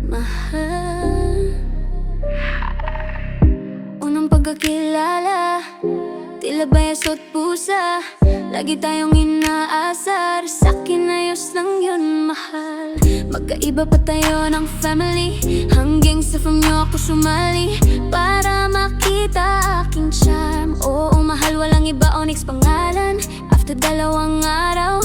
mahal. Unang pagkakilala, tila bayaso't pusa, lagi tayong inaasar. Sa'kin ayos lang yun, mahal. Magkaiba pa tayo ng family, hanggang sa fam nyo ako sumali para makita aking charm. Oo, mahal, walang iba, Onyx pangalan. After 2 araw,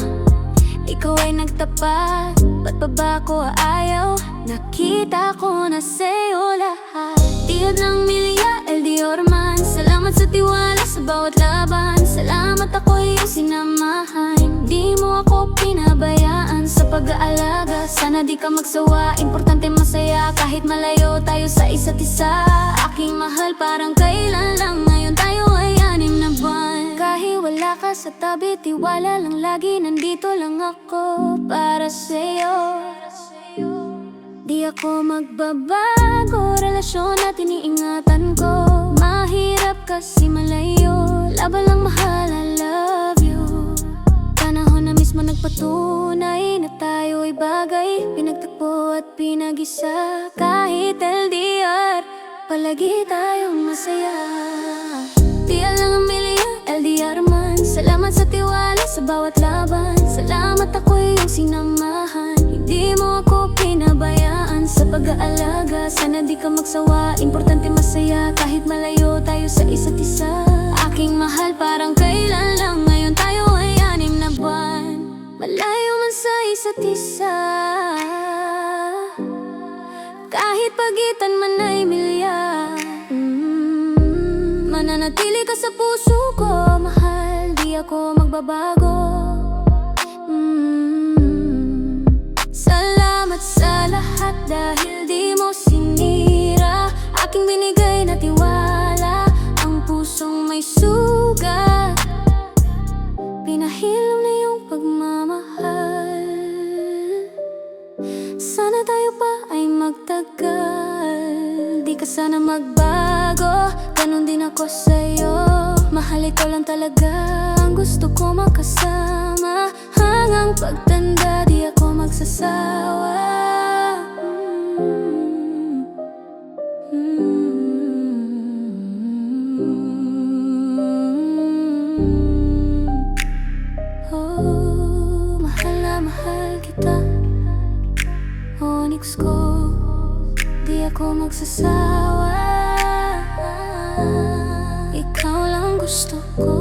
ikaw ay nagtapat. Ba't pa ba ako ayaw? Nakita ko na sa'yo lahat. Tiyod ng milya, LDR man. Salamat sa tiwala sa bawat laban. Salamat ako iyong sinamahan. Di mo ako pinabayaan sa pag-aalaga. Sana di ka magsawa, importante masaya. Kahit malayo tayo sa isa't isa. Aking mahal, parang kailan lang. Ngayon tayo ay 6 na buwan. Kahit wala ka sa tabi, tiwala lang lagi. Nandito lang ako para sa'yo. Di ako magbabago, relasyon natin iingatan ko. Mahirap kasi malayo, laban lang mahal, I love you. Panahon na mismo nagpatunay na tayo ay bagay, pinagtagpo at pinag-isa. Kahit LDR, palagi tayong masaya. Di lang ang milya, LDR man. Salamat sa tiwala sa bawat laban. Salamat ako iyong sinamahan. Hindi mo ako pinabayaan sa pag-aalaga. Sana di ka magsawa, importante masaya. Kahit malayo tayo sa isa't isa. Aking mahal, parang kailan lang. Ngayon tayo ay 6 na buwan. Malayo man sa isa't isa, kahit pagitan man ay milya. Mananatili ka sa puso ko, mahal. Di ako magbabago. Salamat sa lahat dahil di mo sinira aking binigay na tiwala. Ang pusong may sugat, pinahilom na iyong pagmamahal. Sana tayo pa ay magtagal. Di ka sana magbago, ganun din ako sa'yo. Mahal, ikaw lang talaga ang gusto ko makasama. Hanggang pagtanda, di ako magsasawa. Oh, mahal na mahal kita, Onyx ko. Di ako magsasawa. Ikaw lang gusto ko.